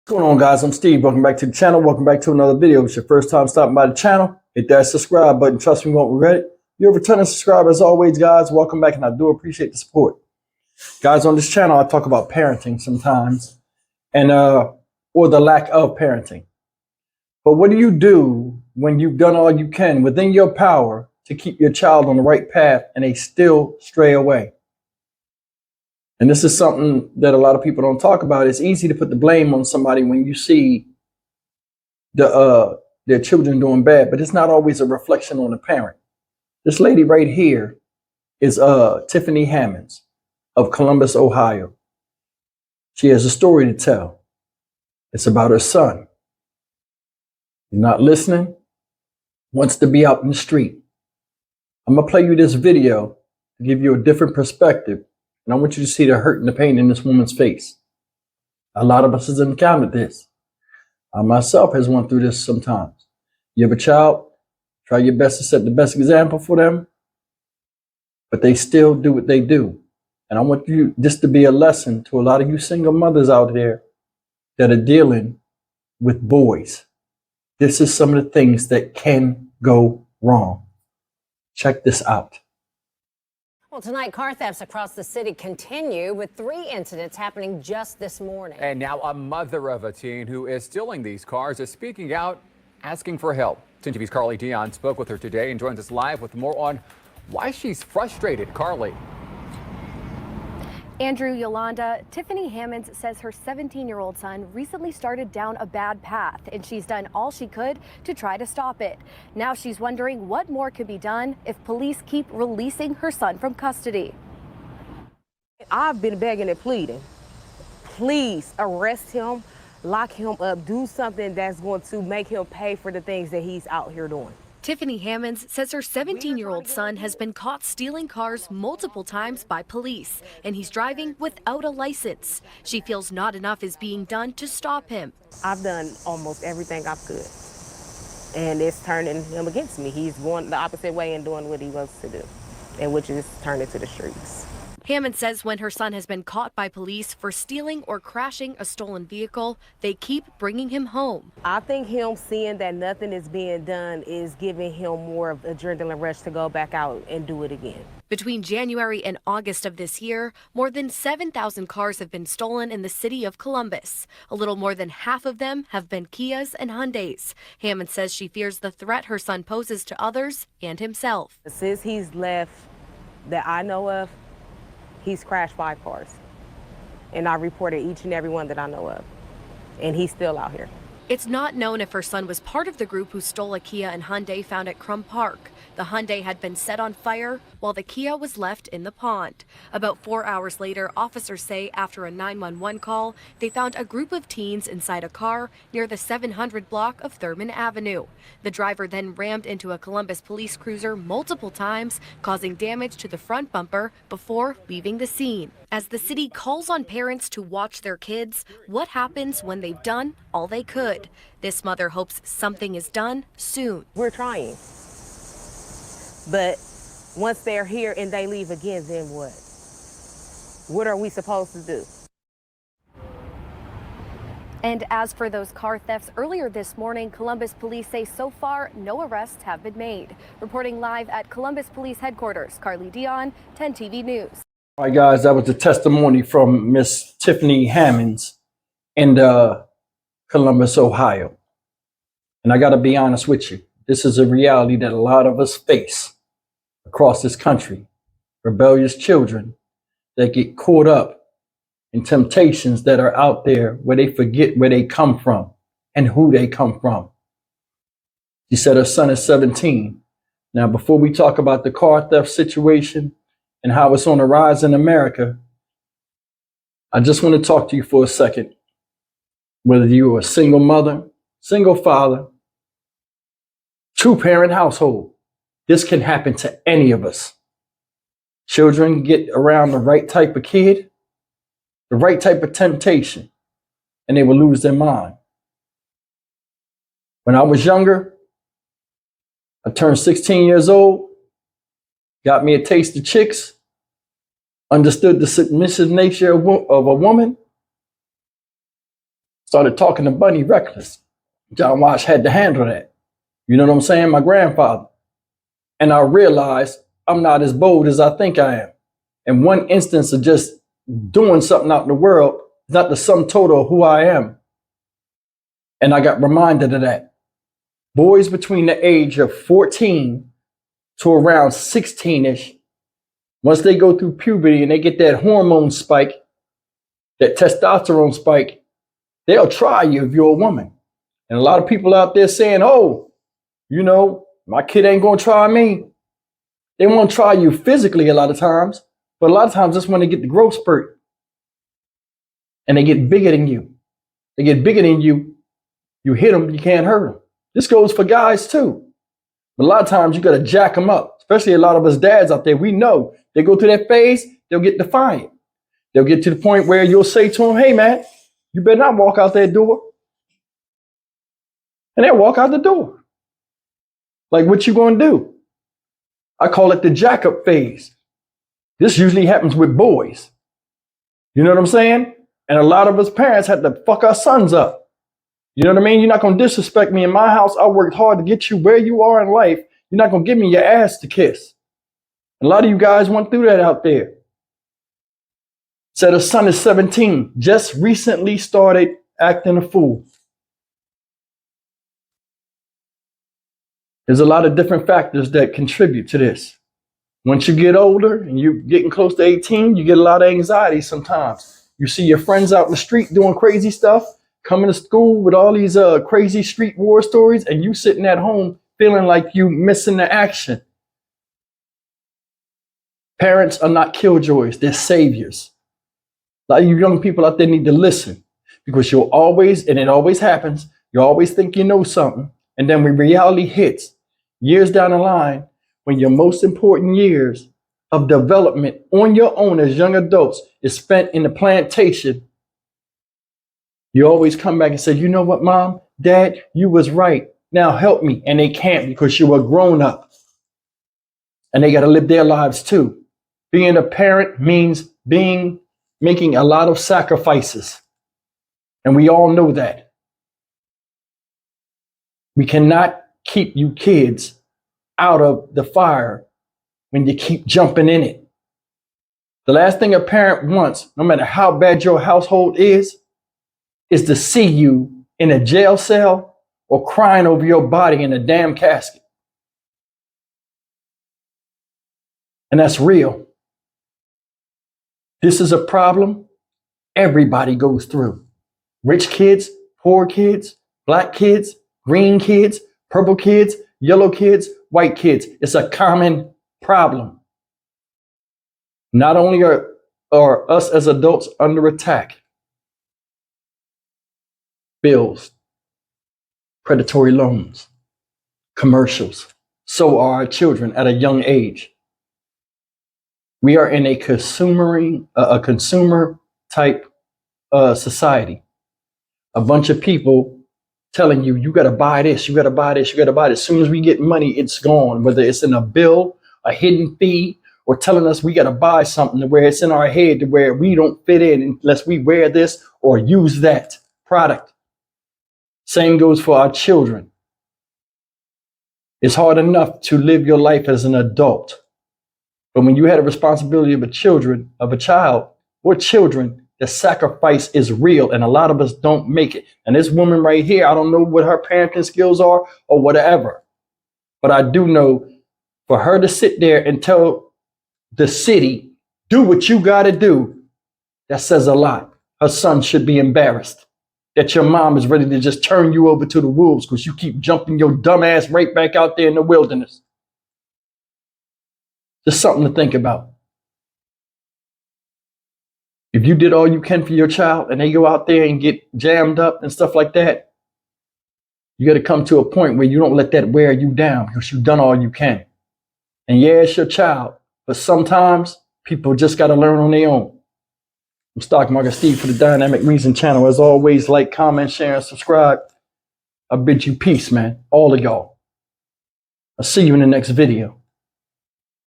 What's going on, guys? I'm Steve. Welcome back to the channel. Welcome back to another video. If it's your first time stopping by the channel, hit that subscribe button. Trust me, you won't regret it. You're a returning subscriber as always, guys. Welcome back, and I do appreciate the support. Guys, on this channel, I talk about parenting sometimes and or the lack of parenting. But what do you do when you've done all you can within your power to keep your child on the right path and they still stray away? And this is something that a lot of people don't talk about. It's easy to put the blame on somebody when you see their children doing bad, but it's not always a reflection on the parent. This lady right here is Tiffany Hammonds of Columbus, Ohio. She has a story to tell. It's about her son. He's not listening, wants to be out in the street. I'm gonna play you this video to give you a different perspective. And I want you to see the hurt and the pain in this woman's face. A lot of us has encountered this. I myself has went through this sometimes. You have a child, try your best to set the best example for them, but they still do what they do. And I want this to be a lesson to a lot of you single mothers out there that are dealing with boys. This is some of the things that can go wrong. Check this out. Well, tonight, car thefts across the city continue with 3 incidents happening just this morning. And now a mother of a teen who is stealing these cars is speaking out, asking for help. 10 TV's Carly Dion spoke with her today and joins us live with more on why she's frustrated. Carly. Andrew, Yolanda, Tiffany Hammonds says her 17-year-old son recently started down a bad path, and she's done all she could to try to stop it. Now she's wondering what more could be done if police keep releasing her son from custody. I've been begging and pleading. Please arrest him, lock him up, do something that's going to make him pay for the things that he's out here doing. Tiffany Hammonds says her 17-year-old son has been caught stealing cars multiple times by police, and he's driving without a license. She feels not enough is being done to stop him. I've done almost everything I could, and it's turning him against me. He's going the opposite way and doing what he wants to do, and which is turning to the streets. Hammond says when her son has been caught by police for stealing or crashing a stolen vehicle, they keep bringing him home. I think him seeing that nothing is being done is giving him more of an adrenaline rush to go back out and do it again. Between January and August of this year, more than 7,000 cars have been stolen in the city of Columbus. A little more than half of them have been Kias and Hyundais. Hammond says she fears the threat her son poses to others and himself. Since he's left that I know of, he's crashed 5 cars, and I reported each and every one that I know of, and he's still out here. It's not known if her son was part of the group who stole a Kia and Hyundai found at Crum Park. The Hyundai had been set on fire while the Kia was left in the pond. About 4 hours later, officers say after a 911 call, they found a group of teens inside a car near the 700 block of Thurman Avenue. The driver then rammed into a Columbus police cruiser multiple times, causing damage to the front bumper before leaving the scene. As the city calls on parents to watch their kids, what happens when they've done all they could? This mother hopes something is done soon. We're trying. But once they're here and they leave again, then what? What are we supposed to do? And as for those car thefts earlier this morning, Columbus police say so far no arrests have been made. Reporting live at Columbus Police Headquarters, Carly Dion, 10 TV News. All right, guys, that was the testimony from Miss Tiffany Hammonds in Columbus, Ohio. And I got to be honest with you. This is a reality that a lot of us face across this country. Rebellious children that get caught up in temptations that are out there where they forget where they come from and who they come from. She said her son is 17. Now, before we talk about the car theft situation and how it's on the rise in America, I just want to talk to you for a second. Whether you are a single mother, single father, 2-parent household, this can happen to any of us. Children get around the right type of kid, the right type of temptation, and they will lose their mind. When I was younger, I turned 16 years old, got me a taste of chicks, understood the submissive nature of a woman, started talking to Bunny reckless. John Wash had to handle that. You know what I'm saying? My grandfather. And I realized I'm not as bold as I think I am. And one instance of just doing something out in the world is not the sum total of who I am. And I got reminded of that. Boys between the age of 14 to around 16-ish, once they go through puberty and they get that hormone spike, that testosterone spike, they'll try you if you're a woman. And a lot of people out there saying, oh, you know, my kid ain't gonna try me. They won't try you physically a lot of times, but a lot of times that's when they get the growth spurt. And they get bigger than you. They get bigger than you. You hit them, you can't hurt them. This goes for guys too. But a lot of times you gotta jack them up, especially a lot of us dads out there. We know they go through that phase, they'll get defiant. They'll get to the point where you'll say to them, hey man, you better not walk out that door. And they'll walk out the door. Like, what you gonna do? I call it the jack up phase. This usually happens with boys. You know what I'm saying? And a lot of us parents had to fuck our sons up. You know what I mean? You're not gonna disrespect me in my house. I worked hard to get you where you are in life. You're not gonna give me your ass to kiss. A lot of you guys went through that out there. Said her son is 17, just recently started acting a fool. There's a lot of different factors that contribute to this. Once you get older and you're getting close to 18, you get a lot of anxiety sometimes. You see your friends out in the street doing crazy stuff, coming to school with all these crazy street war stories, and you sitting at home feeling like you missing the action. Parents are not killjoys, they're saviors. A lot of you young people out there need to listen, because you'll always, and it always happens, you always think you know something, and then when reality hits, years down the line, when your most important years of development on your own as young adults is spent in the plantation, you always come back and say, you know what, mom, dad, you was right. Now help me. And they can't, because you were grown up. And they got to live their lives too. Being a parent means making a lot of sacrifices. And we all know that. We cannot keep you kids out of the fire when you keep jumping in it. The last thing a parent wants, no matter how bad your household is to see you in a jail cell or crying over your body in a damn casket. And that's real. This is a problem everybody goes through. Rich kids, poor kids, black kids, green kids, purple kids, yellow kids, white kids. It's a common problem. Not only are us as adults under attack, bills, predatory loans, commercials, so are our children at a young age. We are in a consumer type society. A bunch of people telling you, you got to buy this, you got to buy this, you got to buy this. As soon as we get money, it's gone. Whether it's in a bill, a hidden fee, or telling us we got to buy something to where it's in our head to where we don't fit in unless we wear this or use that product. Same goes for our children. It's hard enough to live your life as an adult. But when you had a responsibility of a child or children, the sacrifice is real, and a lot of us don't make it. And this woman right here, I don't know what her parenting skills are or whatever, but I do know for her to sit there and tell the city, do what you got to do, that says a lot. Her son should be embarrassed that your mom is ready to just turn you over to the wolves because you keep jumping your dumb ass right back out there in the wilderness. Just something to think about. If you did all you can for your child and they go out there and get jammed up and stuff like that, you got to come to a point where you don't let that wear you down because you've done all you can. And yeah, it's your child, but sometimes people just got to learn on their own. I'm Stock Market Steve for the Dynamic Reason channel. As always, like, comment, share, and subscribe. I bid you peace, man. All of y'all. I'll see you in the next video.